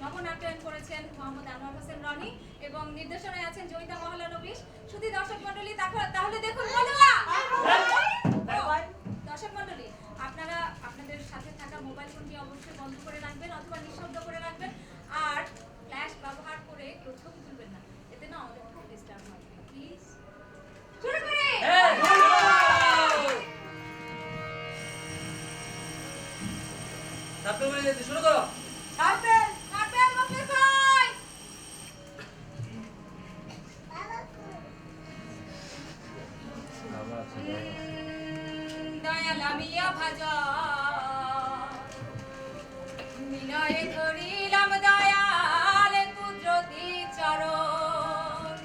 নবনাট্যায়ন করেছেন মোহাম্মদ আনোয়ার হোসেন রনি এবং নির্দেশনায় আছেন জয়িতা মহলানবিশ। শুধু দর্শক মণ্ডলী তাহলে দেখুন বলুয়া। দর্শক মণ্ডলী, আপনারা আপনাদের সাথে থাকা মোবাইল ফোনটি অবশ্যই বন্ধ করে রাখবেন অথবা নিঃশব্দ করে রাখবেন। আর ফ্ল্যাশ ব্যবহার করে কেউ ছবি তুলবেন না, এতে না আমাদের খুব ডিস্টার্ব হবে। প্লিজ শুরু করে। শুরু করো। দয়াল আমিয়া ভাজা বিনয়ে ধরিলাম দয়াল কুদরতি চরণ।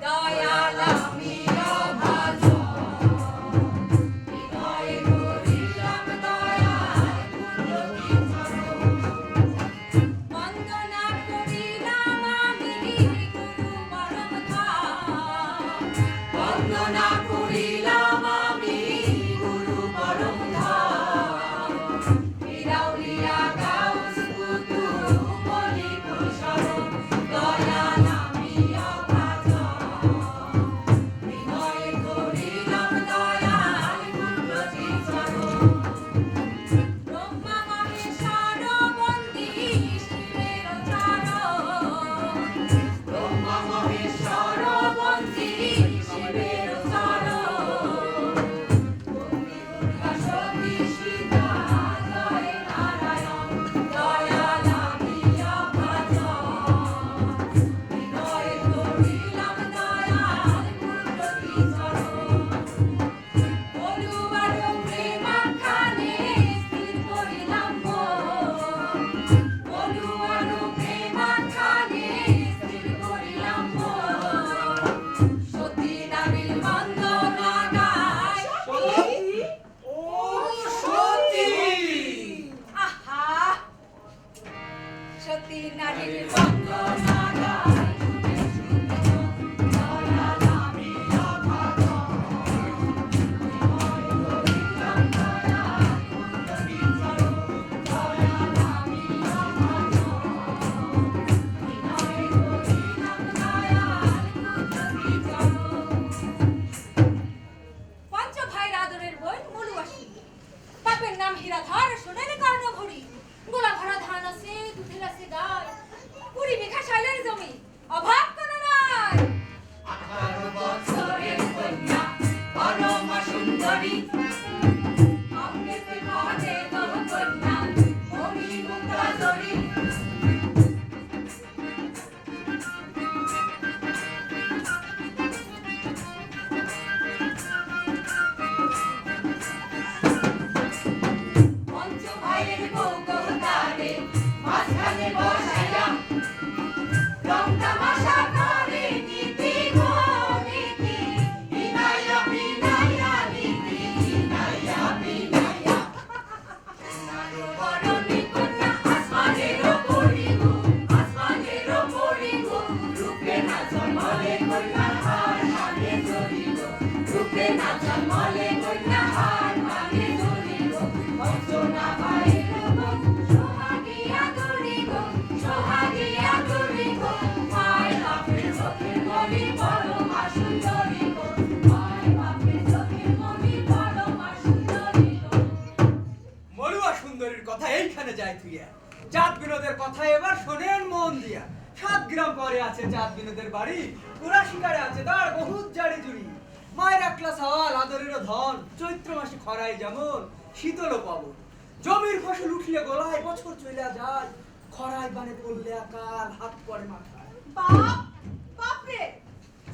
দয়াল আমিয়া ভাজা বিনয়ে ধরিলাম দয়াল কুদরতি চরণ। বন্দনা করিলাম আমি গুরু পরম ধাম। বন্দনা করিলাম আমি গুরু পরম ধাম। বিরাউলিয়া গাউস কুতুব মলিকুল শরণ। দয়াল আমিয়া ভাজা বিনয়ে ধরিলাম দয়াল কুদরতি চরণ। ব্রহ্মা মহেশ্বর বন্দী শিবের চরণ। ব্রহ্মা মহেশ্বর বন্দী শিবের চরণ। ভক্তি দুর্গা সতী সীতা জয় নারায়ণ। দয়াল আমিয়া ভাজা বিনয়ে ধরিলাম দয়াল কুদরতি চরণ। বলুয়ার প্রেমাখানে স্থির করিলাম মন। বলুয়ার প্রেমাখানে স্থির করিলাম মন। সতী নারীর বন্দনা গায়। আহা, সতী নারীর বন্দনা গায়। দয়াল আমিয়া ভাজা ধরিলাম দয়াল কুদরতি চরণ। দয়াল আমিয়া ভাজা বিনয়ে ধরিলাম দয়াল কুদরতি চরণ। পঞ্চ ভাইয়ের আদরের বোন বলুয়া সুন্দরী। বাপের নাম হীরাধর, সোনার কর্ণভরি। গোলা ভরা ধান আছে, দুধের আছে গায়। 20 বিঘা শাইলের জমি, অভাব কোনো নাই। 18 বছরের কন্যা পরমা সুন্দরী। অমৃতে ঘটে তব কন্যা মণি মুক্তা জরি। পঞ্চ ভাইয়ের বউ গহতারে মাঝখানে বসাইয়া। রং তামাশা করে নীতি গো নীতি। বিনায়া বিনায়া নীতি, বিনায়া বিনায়া। সোনারো বরণী কন্যা আসমানেরও পরি গো। আসমানেরও পরি গো। রূপে না জন্মলে কন্যা হার মানে জরি গো। রূপে না জন্মলে কন্যা হার মানে জরি গো। বঞ্চনা ভাইয়ের বোন সোহাগিয়া দরি গো। সোহাগিয়া দরি গো। মায় বাপের চোখের মণি পরমা সুন্দরী গো। মায় বাপের চোখের মণি পরমা সুন্দরী গো। মলুয়া সুন্দরীর কথা এইখানে যায় থুইয়া। চাঁদ বিনোদের কথা এবার শোনেন মন দিয়া। 7 গ্রাম পরে আছে চাঁদ বিনোদের বাড়ি। পুরা শিকারে আছে তার বহুত জারি জুড়ি। মায়ের একলা সওয়াল আদরেরও ধন। চৈত্র মাসে খরায় যেমন শীতলও পাবন। জমির ফসল উঠলে গোলায় বছর চলে যায়। খরায় বানে পড়লে আকাল হাত পড়ে মাথায়। বাপ বাপরে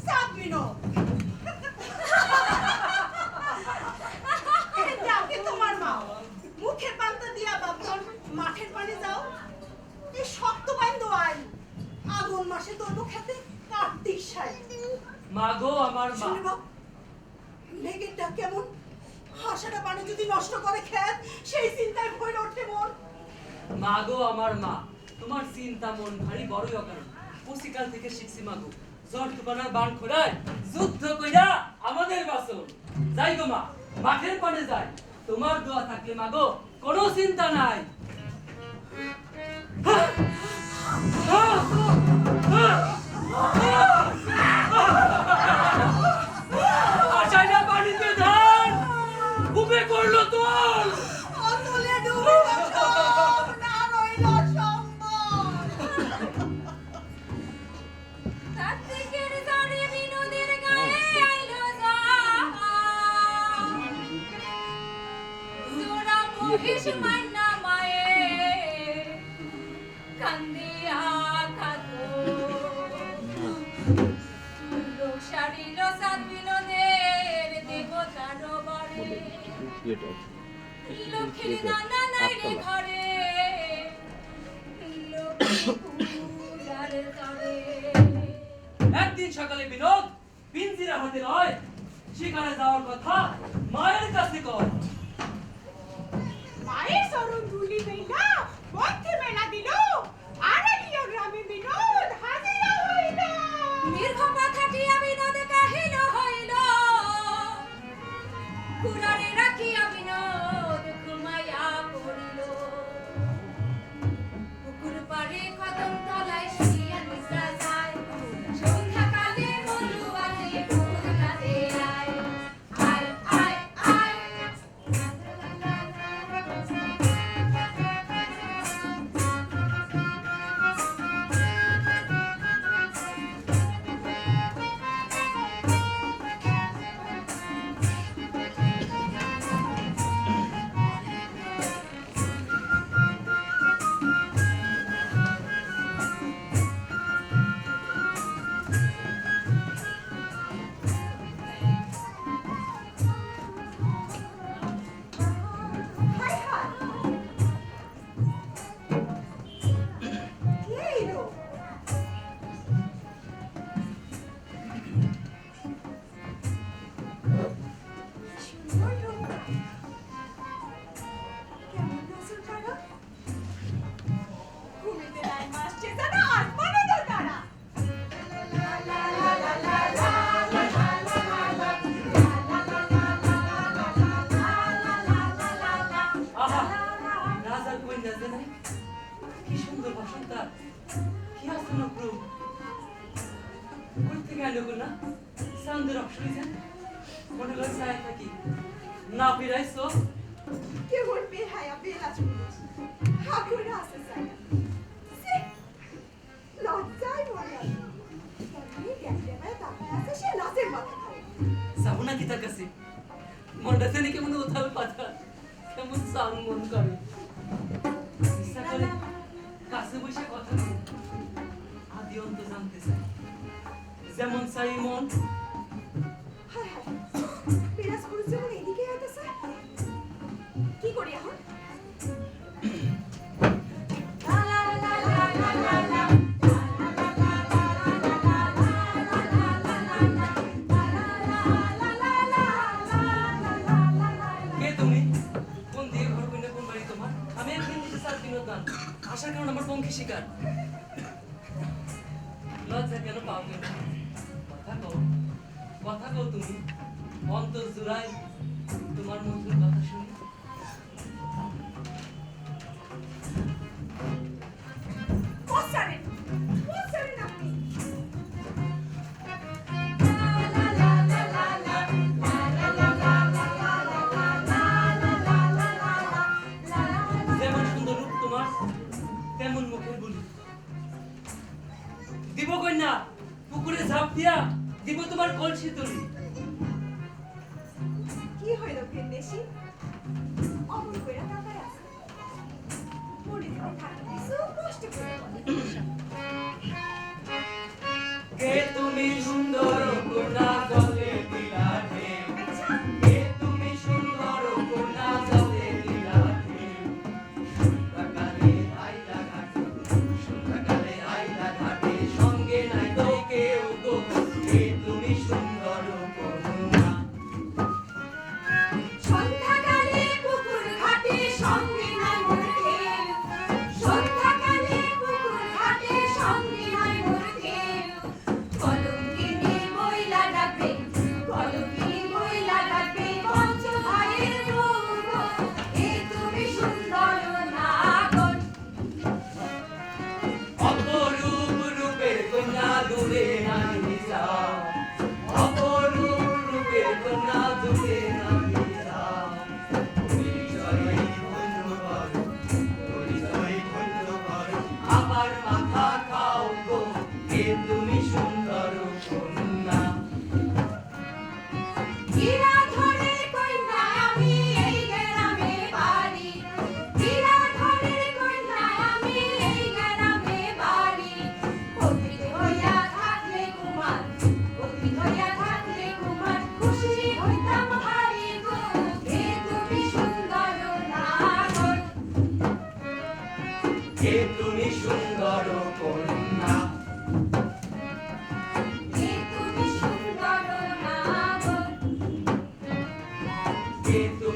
চাঁদ বিনোদ। যাকে তোমার মা মুখে পান্তা দিয়া বাপজন মাঠের পানে যাও। এই শক্ত বাইন্দ আইন আগুন মাসে তোর খেতে কার্তিক সাই। মাগো আমার মা। শুনে বাপ, লেগেটা কেমন হাসাটা পানি যদি নষ্ট করে খেত, সেই চিন্তায় ভয় ওঠে মন। মাগো আমার মা, তোমার চিন্তা মন ভারী বড়ই অকারণ। পশিকাল থেকে শিখছি মাগো, ঝড় তুফানের বান খোলায় যুদ্ধ কইরা আমাদের বাঁচন। যাই গো মা, মাঠের পানে যাই। তোমার দোয়া থাকলে মাগো কোনো চিন্তা নাই। আশাইনা পানিতে ধান উবে করলো তোল। অতলে ডুবিল সব, না রইল সম্বল। কার্তিকের ঝড়ে বিনোদের গায়ে আইলো ঝড়। জোড়া মহিষ মান্না মায়ে কান্দিয়া খাতো। লোক সারিল সাত বিনোদের দেবতার বাড়ি। লক্ষ্মীর নানা নাই রে ঘরে, লক্ষ্মী পূজার তরে। একদিন সকালে বিনোদ পিঞ্জিরা হাতে লয় শিকারে যাওয়ার কথা মায়ের কাছে কয়। মায়ের চরণ ধুলি মেলা পথে মেলা দিল, আড়ালিয়া গ্রামে বিনোদ হাজিরা হইল। দীর্ঘ কথাটিয়া বিনোদে কাহিল হইল, কুরারে রাখিয়া বিনোদ ঘুমাইয়া পড়িল। পুকুর পাড়ে কদম তলায় শুইয়া নিদ্রা যায়, সন্ধ্যাকালে মলু বাজে ফুল কাঁদে আয়। আয় আয় আয় হায় হায়, কে এলো? সুন্দর লোকটা। কেমন আছো তারা? ঘুমিতে নাই মাসছে তারা, আসমানেরও তারা। আহা রাজার কন্যা যে নাই, কি সুন্দর বসন্তা, কি আসন্ন রূপ। কই থেকে আইলো গো না চাঁদের অপসরি যান, মনে হয় ছায়া থাকি না ফিরাইছো। কেমন বেহায়া বেলা চুলিস, হাগুরা আছে সায়া। সে লজ্জায় মরে আছে। কেমনি ড্যামড্যামায় তাকায় আছে, সে লাশের মাথা খায়। যাবো নাকি তার কাছে? মনটা জানি কেমন উথাল পাথাল, কেমন চান মন করে। ইচ্ছা করে কাছে বসে কথা বলি, আদি অন্ত জানতে চাই। যেমন চাই মন হায় হায়, বিরাজ পুরুষ যেমন এদিকে আইতেছে। কি করি এখন? কে তুমি? কোন দিয়ে ঘর কইনা কোন বাড়ি তোমার? আমি একদিন দিতে চার দিনের দান, আসার কারণ আমার পঙ্খী শিকার। লজ্জা কেন পাও কেন? কথা কও তুমি, অন্তর জুড়াই তোমার মধুর কথা শুনি। পচারেন, পচারেন আপনি। যেমন সুন্দর রূপ তোমার, তেমন মুখের বুলি। দিব কন্যা পুকুরে ঝাঁপ দিয়া, দিব তোমার কলসি তুলি। কি হইল ভিনদেশি? অমন কইরা তাকায় আছে। মরে যদি থাকে কিছু কষ্ট করে বলে। কে তুমি সুন্দর কন্যা জলে দিলা ঢেউ, কে তুমি সুন্দর কন্যা জলে দিলা ঢেউ। সন্ধ্যাকালে আইলা ঘাটে, সন্ধ্যাকালে আইলা ঘাটে, সঙ্গে নাই তো কেউ গো। কে তুমি সুন্দর কে তুমি সুন্দর কন্যা কে তুমি সুন্দর নাগর কে তুমি